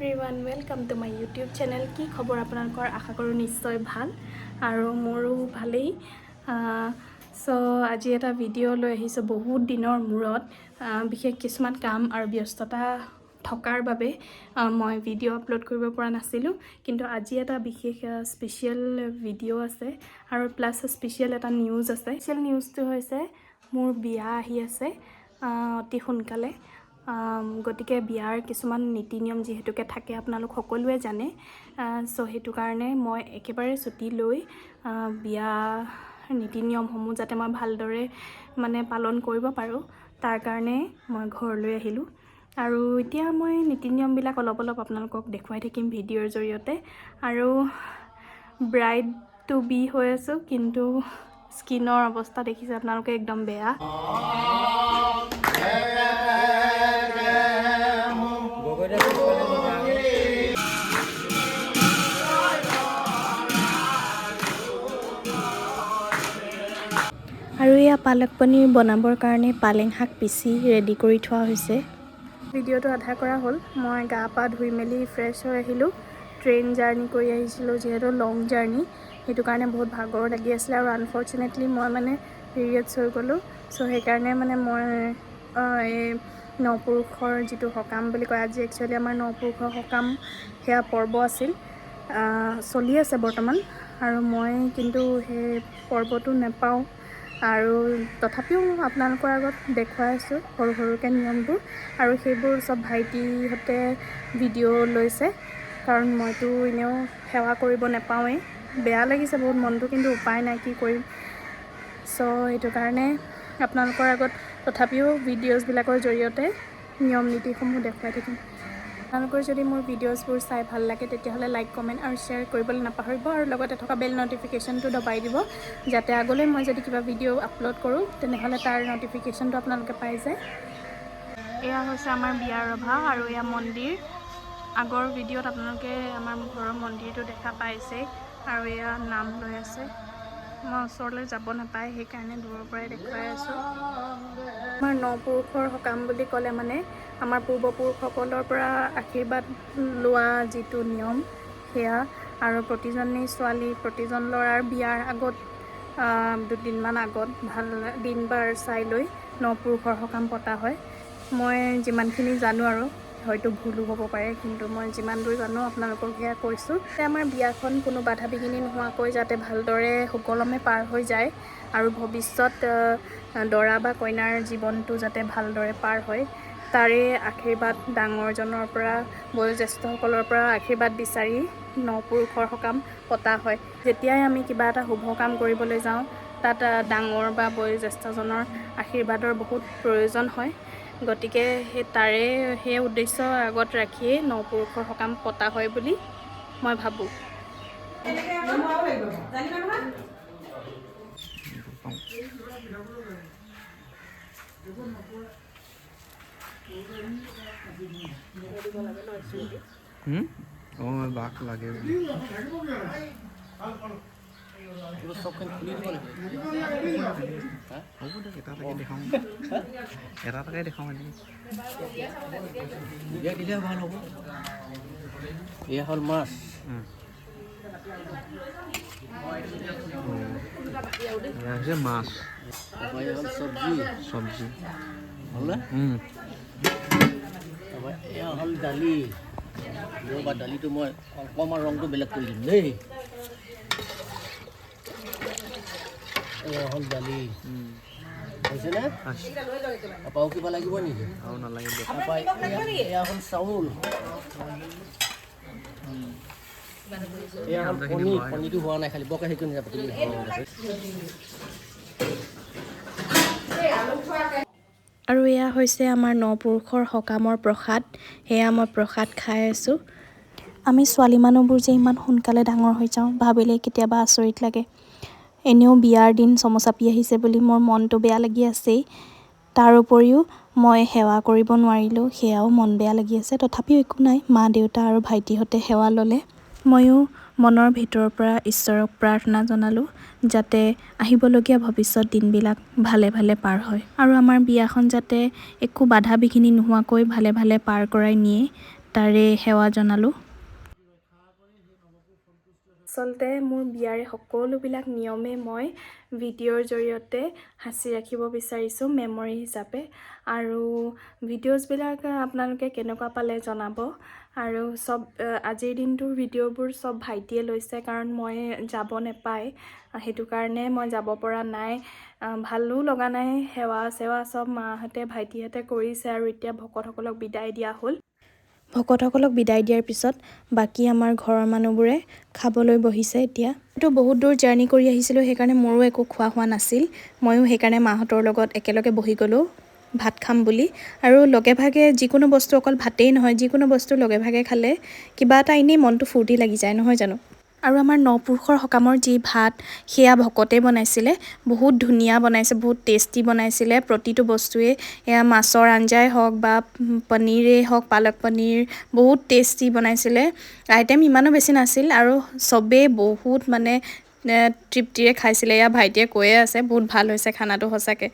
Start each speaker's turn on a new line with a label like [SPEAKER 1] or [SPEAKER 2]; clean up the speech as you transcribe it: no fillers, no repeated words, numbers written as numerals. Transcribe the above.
[SPEAKER 1] Everyone welcome to my YouTube channel. কি খবৰ আপোনালোকৰ? আশা কৰোঁ নিশ্চয় ভাল আৰু মোৰো ভালেই। আজি এটা ভিডিঅ' লৈ আহিছোঁ বহুত দিনৰ মূৰত। বিশেষ কিছুমান কাম আৰু ব্যস্ততা থকাৰ বাবে মই ভিডিঅ' আপলোড কৰিব পৰা নাছিলোঁ, কিন্তু আজি এটা বিশেষ স্পেচিয়েল ভিডিঅ' আছে আৰু প্লাছ স্পেচিয়েল এটা নিউজ আছে। স্পেচিয়েল নিউজটো হৈছে মোৰ বিয়া আহি আছে অতি সোনকালে। গতিকে বিয়াৰ কিছুমান নীতি নিয়ম যিহেতুকে থাকে আপোনালোক সকলোৱে জানে, সেইটো কাৰণে মই একেবাৰে ছুটি লৈ বিয়া নীতি নিয়মসমূহ যাতে মই ভালদৰে পালন কৰিব পাৰোঁ তাৰ কাৰণে মই ঘৰলৈ আহিলোঁ। আৰু এতিয়া মই নীতি নিয়মবিলাক অলপ আপোনালোকক দেখুৱাই থাকিম ভিডিঅ'ৰ জৰিয়তে। আৰু ব্ৰাইড টু বি হৈ আছোঁ, কিন্তু স্কিনৰ অৱস্থা দেখিছে আপোনালোকে, একদম বেয়া। আৰু এয়া পালক পনীৰ বনাবৰ কাৰণে পালেং শাক পিচি ৰেডি কৰি থোৱা হৈছে। ভিডিঅ'টো আধা কৰা হ'ল। মই গা পা ধুই মেলি ফ্ৰেছ হৈ আহিলোঁ। ট্ৰেইন জাৰ্ণি কৰি আহিছিলোঁ, যিহেতু লং জাৰ্ণি, সেইটো কাৰণে বহুত ভাগৰ লাগি আছিলে। আৰু আনফৰ্চুনেটলি মই পিৰিয়ডছ হৈ গ'লোঁ। সেইকাৰণে মই এই নপুৰুষৰ যিটো সকাম বুলি কয়, আজি একচুৱেলি আমাৰ নপুৰুষৰ সকাম সেয়া পৰ্ব আছিল, চলি আছে বৰ্তমান। আৰু মই কিন্তু সেই পৰ্বটো নেপাওঁ, আৰু তথাপিও আপোনালোকৰ আগত দেখুৱাই আছোঁ সৰুকৈ নিয়মবোৰ। আৰু সেইবোৰ চব ভাইটিহঁতে ভিডিঅ' লৈছে, কাৰণ মইতো এনেও সেৱা কৰিব নেপাওঁৱেই। বেয়া লাগিছে বহুত মনটো, কিন্তু উপায় নাই, কি কৰিম। সেইটো কাৰণে আপোনালোকৰ আগত তথাপিও ভিডিঅ'ছবিলাকৰ জৰিয়তে নিয়ম নীতিসমূহ দেখুৱাই থাকিম। আপোনালোকৰ যদি মোৰ ভিডিঅ'ছবোৰ চাই ভাল লাগে তেতিয়াহ'লে লাইক, কমেণ্ট আৰু শ্বেয়াৰ কৰিবলৈ নাপাহৰিব। আৰু লগতে থকা বেল নটিফিকেশ্যনটো দবাই দিব, যাতে আগলৈ মই যদি কিবা ভিডিঅ' আপলোড কৰোঁ তেনেহ'লে তাৰ নটিফিকেশ্যনটো আপোনালোকে পাই যায়। এয়া হৈছে আমাৰ বিয়াৰ ৰভা, আৰু এয়া মন্দিৰ। আগৰ ভিডিঅ'ত আপোনালোকে আমাৰ ঘৰৰ মন্দিৰটো দেখা পাইছেই। আৰু এয়া নাম লৈ আছে। মই ওচৰলৈ যাব নাপায়, সেইকাৰণে দূৰৰ পৰাই দেখুৱাই আছোঁ। আমাৰ নপুৰুষৰ সকাম বুলি ক'লে আমাৰ পূৰ্বপুৰুষসকলৰ পৰা আশীৰ্বাদ লোৱা যিটো নিয়ম সেয়া। আৰু প্ৰতিজনী ছোৱালী, প্ৰতিজন ল'ৰাৰ বিয়াৰ আগত দুদিনমান আগত ভাল দিন বাৰ চাই লৈ নপুৰুষৰ সকাম পতা হয়। মই যিমানখিনি জানো, আৰু হয়তো ভুলো হ'ব পাৰে, কিন্তু মই যিমান দূৰ জানো আপোনালোকক সেয়া কৈছোঁ। আমাৰ বিয়াখন কোনো বাধা বিঘিনি নোহোৱাকৈ যাতে ভালদৰে সুকলমে পাৰ হৈ যায়, আৰু ভৱিষ্যত দৰা বা কইনাৰ জীৱনটো যাতে ভালদৰে পাৰ হয়, তাৰে আশীৰ্বাদ ডাঙৰজনৰ পৰা, বয়োজ্যেষ্ঠসকলৰ পৰা আশীৰ্বাদ বিচাৰি নপুৰুষৰ সকাম পতা হয়। যেতিয়াই আমি কিবা এটা শুভ কাম কৰিবলৈ যাওঁ, তাত ডাঙৰ বা বয়োজ্যেষ্ঠজনৰ আশীৰ্বাদৰ বহুত প্ৰয়োজন হয়। গতিকে সেই উদ্দেশ্য আগত ৰাখিয়েই নপুৰুষৰ সকাম পতা হয় বুলি মই ভাবোঁ।
[SPEAKER 2] বাক লাগে এটা তাকে দেখাওঁ দিলে ভাল হ'ব। এয়া হ'ল মাছ, মাছ, চব্জি হ'ল নে? এয়া হ'ল দালি। ৰ'বা, দালিটো মই অকণমান ৰংটো বেলেগ কৰি দিম দেই। এয়া হ'ল দালি, হৈছেনে? তাৰপৰাও কিবা লাগিব নেকি? আৰু নালাগিব। এয়া হ'ল চাউল, এয়া হ'ল কণী। কণীটো হোৱা নাই, খালি বৰকৈ হেৰি কৰি নাপাতিলে।
[SPEAKER 1] আৰু এয়া হৈছে আমাৰ নপুৰুষৰ সকামৰ প্ৰসাদ। সেয়া মই প্ৰসাদ খাই আছোঁ। আমি ছোৱালী মানুহবোৰ যে ইমান সোনকালে ডাঙৰ হৈ যাওঁ, ভাবিলে কেতিয়াবা আচৰিত লাগে। এনেও বিয়াৰ দিন চমু চাপি আহিছে বুলি মোৰ মনটো বেয়া লাগি আছেই। তাৰ উপৰিও মই সেৱা কৰিব নোৱাৰিলোঁ, সেয়াও মন বেয়া লাগি আছে। তথাপিও একো নাই, মা দেউতা আৰু ভাইটিহঁতে সেৱা ল'লে। ময়ো মনৰ ভিতৰৰ পৰা ঈশ্বৰক প্ৰাৰ্থনা জনালোঁ, যাতে আহিবলগীয়া ভৱিষ্যত দিনবিলাক ভালে ভালে পাৰ হয়, আৰু আমাৰ বিয়াখন যাতে একো বাধা বিঘিনি নোহোৱাকৈ ভালে ভালে পাৰ কৰাই নিয়ে, তাৰে সেৱা জনালোঁ। আচলতে মোৰ বিয়াৰে সকলোবিলাক নিয়মে মই ভিডিঅ'ৰ জৰিয়তে সাঁচি ৰাখিব বিচাৰিছোঁ মেমৰি হিচাপে। আৰু ভিডিঅ'জবিলাক আপোনালোকে কেনেকুৱা পালে জনাব। আৰু চব আজিৰ দিনটোৰ ভিডিঅ'বোৰ চব ভাইটিয়ে লৈছে, কাৰণ মই যাব নাপায়, সেইটো কাৰণে মই যাব পৰা নাই। ভালো লগা নাই, সেৱা চেৱা চব মাহঁতে ভাইটিহঁতে কৰিছে আৰু এতিয়া ভকতসকলক বিদায় দিয়া হ'ল। ভকতসকলক বিদায় দিয়াৰ পিছত বাকী আমাৰ ঘৰৰ মানুহবোৰে খাবলৈ বহিছে এতিয়া। তো বহুত দূৰ জাৰ্ণি কৰি আহিছিলোঁ, সেইকাৰণে মোৰো একো খোৱা হোৱা নাছিল। ময়ো সেইকাৰণে মাহঁতৰ লগত একেলগে বহি গ'লোঁ ভাত খাম বুলি। আৰু লগে ভাগে যিকোনো বস্তু, অকল ভাতেই নহয়, যিকোনো বস্তু লগে ভাগে খালে কিবা এটা এনেই মনটো ফূৰ্তি লাগি যায়, নহয় জানো। আৰু আমাৰ নপুৰুষৰ সকামৰ যি ভাত, সেয়া ভকতে বনাইছিলে। বহুত ধুনীয়া বনাইছে, বহুত টেষ্টি বনাইছিলে প্ৰতিটো বস্তুৱে। এয়া মাছৰ আঞ্জাই হওক বা পনীৰেই হওক, পালক পনীৰ, বহুত টেষ্টি বনাইছিলে। আইটেম ইমানো বেছি নাছিল আৰু চবেই বহুত মানে তৃপ্তিৰে খাইছিলে। এয়া ভাইটিয়ে কৈয়ে আছে বহুত ভাল হৈছে খানাটো সঁচাকৈ।